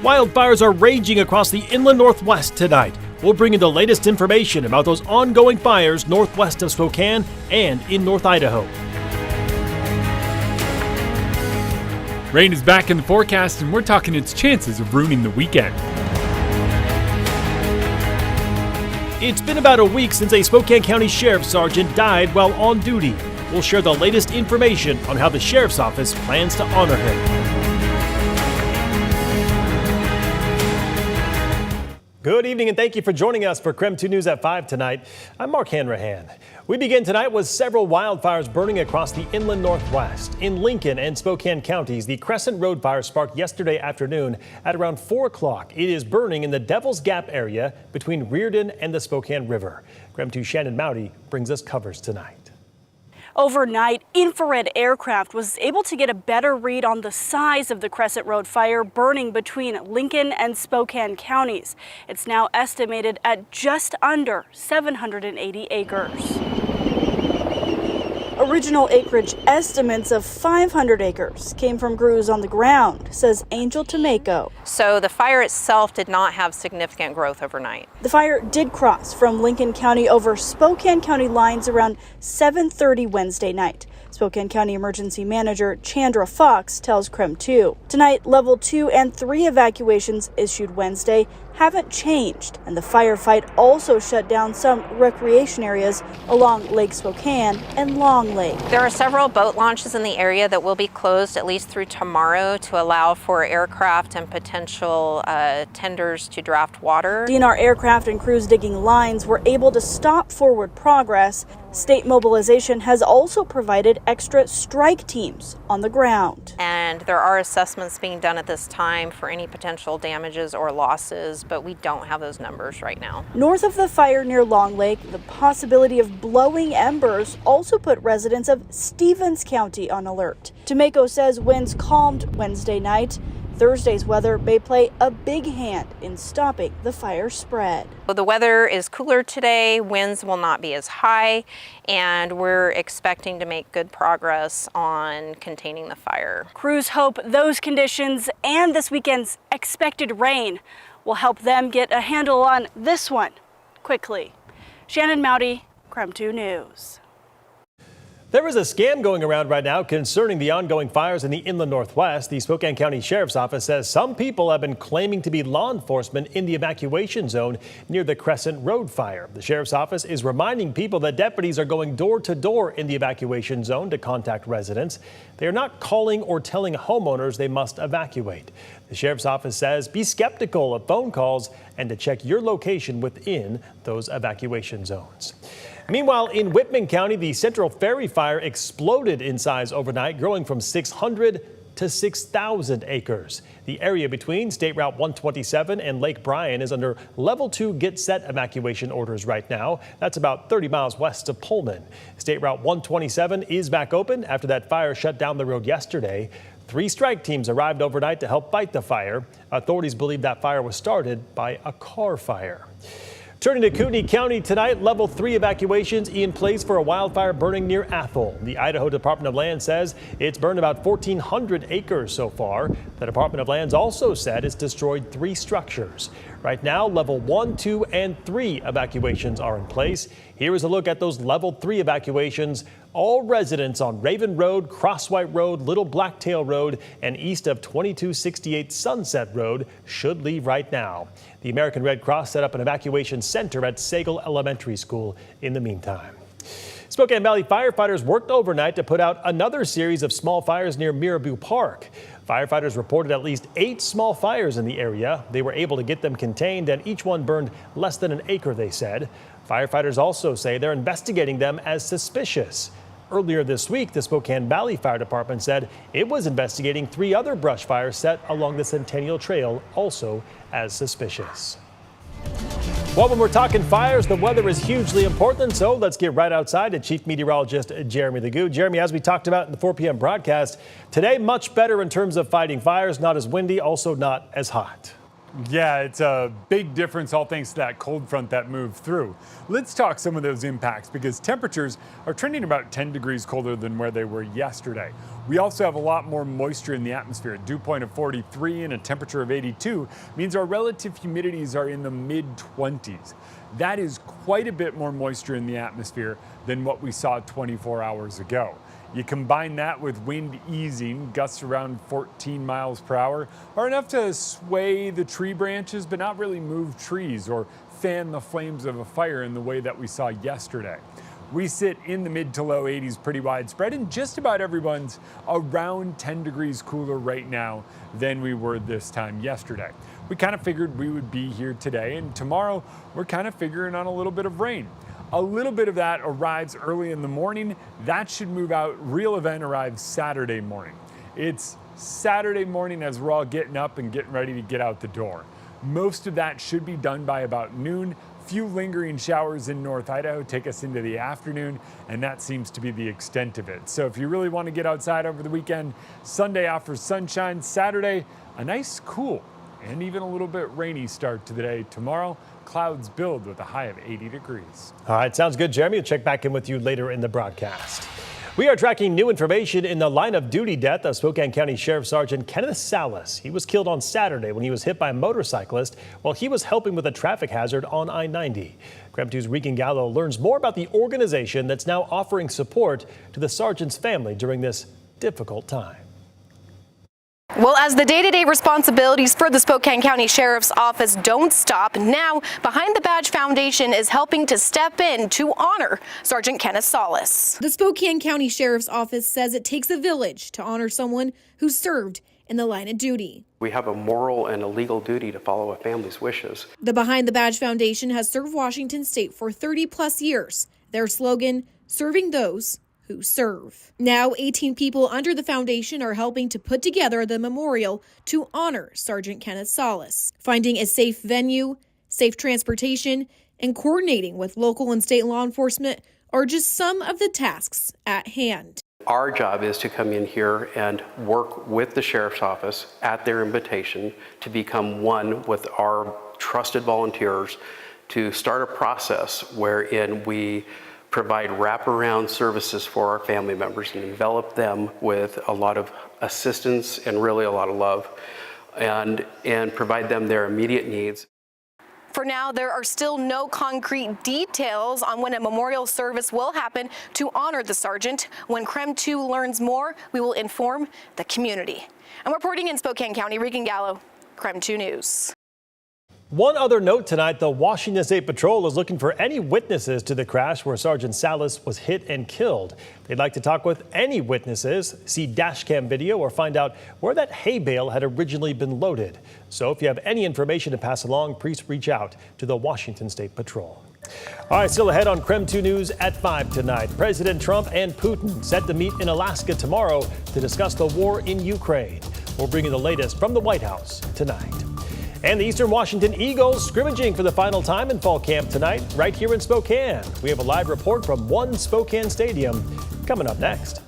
Wildfires are raging across the inland northwest tonight. We'll bring you the latest information about those ongoing fires northwest of Spokane and in North Idaho. Rain is back in the forecast, and we're talking its chances of ruining the weekend. It's been about a week since a Spokane County Sheriff's Sergeant died while on duty. We'll share the latest information on how the Sheriff's Office plans to honor him. Good evening and thank you for joining us for KREM 2 News at 5 tonight. I'm Mark Hanrahan. We begin tonight with several wildfires burning across the inland northwest. In Lincoln and Spokane counties, the Crescent Road fire sparked yesterday afternoon at around 4 o'clock. It is burning in the Devil's Gap area between Reardon and the Spokane River. KREM 2 Shannon Mowdy brings us coverage tonight. Overnight, infrared aircraft was able to get a better read on the size of the Crescent Road fire burning between Lincoln and Spokane counties. It's now estimated at just under 780 acres. Original acreage estimates of 500 acres came from crews on the ground, says Angel Tomeko. So the fire itself did not have significant growth overnight. The fire did cross from Lincoln County over Spokane County lines around 7:30 Wednesday night. Spokane County Emergency Manager Chandra Fox tells KREM 2. Tonight, level 2 and 3 evacuations issued Wednesday haven't changed, and the firefight also shut down some recreation areas along Lake Spokane and Long Lake. There are several boat launches in the area that will be closed at least through tomorrow to allow for aircraft and potential tenders to draft water. DNR aircraft and crews digging lines were able to stop forward progress. State mobilization has also provided extra strike teams on the ground. And there are assessments being done at this time for any potential damages or losses, but we don't have those numbers right now. North of the fire near Long Lake, the possibility of blowing embers also put residents of Stevens County on alert. Tomeko says winds calmed Wednesday night. Thursday's weather may play a big hand in stopping the fire spread. The weather is cooler today, winds will not be as high, and we're expecting to make good progress on containing the fire. Crews hope those conditions and this weekend's expected rain will help them get a handle on this one quickly. Shannon Mowdy, KREM 2 News. There is a scam going around right now concerning the ongoing fires in the inland northwest. The Spokane County Sheriff's Office says some people have been claiming to be law enforcement in the evacuation zone near the Crescent Road fire. The Sheriff's Office is reminding people that deputies are going door to door in the evacuation zone to contact residents. They are not calling or telling homeowners they must evacuate. The Sheriff's Office says be skeptical of phone calls and to check your location within those evacuation zones. Meanwhile, in Whitman County, the Central Ferry fire exploded in size overnight, growing from 600 to 6,000 acres. The area between State Route 127 and Lake Bryan is under level 2 get set evacuation orders right now. That's about 30 miles west of Pullman. State Route 127 is back open after that fire shut down the road yesterday. 3 strike teams arrived overnight to help fight the fire. Authorities believe that fire was started by a car fire. Turning to Kootenai County tonight, level 3 evacuations in place for a wildfire burning near Athol. The Idaho Department of Land says it's burned about 1,400 acres so far. The Department of Lands also said it's destroyed 3 structures. Right now, level 1, 2, and 3 evacuations are in place. Here is a look at those level 3 evacuations. All residents on Raven Road, Crosswhite Road, Little Blacktail Road, and east of 2268 Sunset Road should leave right now. The American Red Cross set up an evacuation center at Sagal Elementary School in the meantime. Spokane Valley firefighters worked overnight to put out another series of small fires near Mirabou Park. Firefighters reported at least 8 small fires in the area. They were able to get them contained, and each one burned less than an acre, they said. Firefighters also say they're investigating them as suspicious. Earlier this week, the Spokane Valley Fire Department said it was investigating 3 other brush fires set along the Centennial Trail, also as suspicious. Well, when we're talking fires, the weather is hugely important, so let's get right outside to Chief Meteorologist Jeremy Legoo. Jeremy, as we talked about in the 4 p.m. broadcast, today much better in terms of fighting fires, not as windy, also not as hot. Yeah, it's a big difference, all thanks to that cold front that moved through. Let's talk some of those impacts because temperatures are trending about 10 degrees colder than where they were yesterday. We also have a lot more moisture in the atmosphere. A dew point of 43 and a temperature of 82 means our relative humidities are in the mid-20s. That is quite a bit more moisture in the atmosphere than what we saw 24 hours ago. You combine that with wind easing, gusts around 14 miles per hour are enough to sway the tree branches, but not really move trees or fan the flames of a fire in the way that we saw yesterday. We sit in the mid to low 80s pretty widespread, and just about everyone's around 10 degrees cooler right now than we were this time yesterday. We kind of figured we would be here today, and tomorrow we're kind of figuring on a little bit of rain. A little bit of that arrives early in the morning. That should move out. Real event arrives Saturday morning. It's Saturday morning as we're all getting up and getting ready to get out the door. Most of that should be done by about noon. Few lingering showers in North Idaho take us into the afternoon, and that seems to be the extent of it. So if you really want to get outside over the weekend, Sunday offers sunshine. Saturday, a nice cool and even a little bit rainy start to the day. Tomorrow, clouds build with a high of 80 degrees. All right, sounds good, Jeremy. We'll check back in with you later in the broadcast. We are tracking new information in the line of duty death of Spokane County Sheriff Sergeant Kenneth Salas. He was killed on Saturday when he was hit by a motorcyclist while he was helping with a traffic hazard on I-90. KREM 2's Regan Gallo learns more about the organization that's now offering support to the sergeant's family during this difficult time. Well, as the day-to-day responsibilities for the Spokane County Sheriff's Office don't stop, now Behind the Badge Foundation is helping to step in to honor Sergeant Kenneth Salas. The Spokane County Sheriff's Office says it takes a village to honor someone who served in the line of duty. We have a moral and a legal duty to follow a family's wishes. The Behind the Badge Foundation has served Washington State for 30-plus years. Their slogan, serving those who serve. Now, 18 people under the foundation are helping to put together the memorial to honor Sergeant Kenneth Salas. Finding a safe venue, safe transportation, and coordinating with local and state law enforcement are just some of the tasks at hand. Our job is to come in here and work with the Sheriff's Office at their invitation to become one with our trusted volunteers to start a process wherein we provide wraparound services for our family members and envelop them with a lot of assistance and really a lot of love and provide them their immediate needs. For now, there are still no concrete details on when a memorial service will happen to honor the sergeant. When KREM 2 learns more, we will inform the community. I'm reporting in Spokane County, Regan Gallo, KREM 2 News. One other note tonight, the Washington State Patrol is looking for any witnesses to the crash where Sergeant Salas was hit and killed. They'd like to talk with any witnesses, see dash cam video, or find out where that hay bale had originally been loaded. So if you have any information to pass along, please reach out to the Washington State Patrol. All right, still ahead on KREM 2 News at 5 tonight. President Trump and Putin set to meet in Alaska tomorrow to discuss the war in Ukraine. We'll bring you the latest from the White House tonight. And the Eastern Washington Eagles scrimmaging for the final time in fall camp tonight, right here in Spokane. We have a live report from One Spokane Stadium coming up next.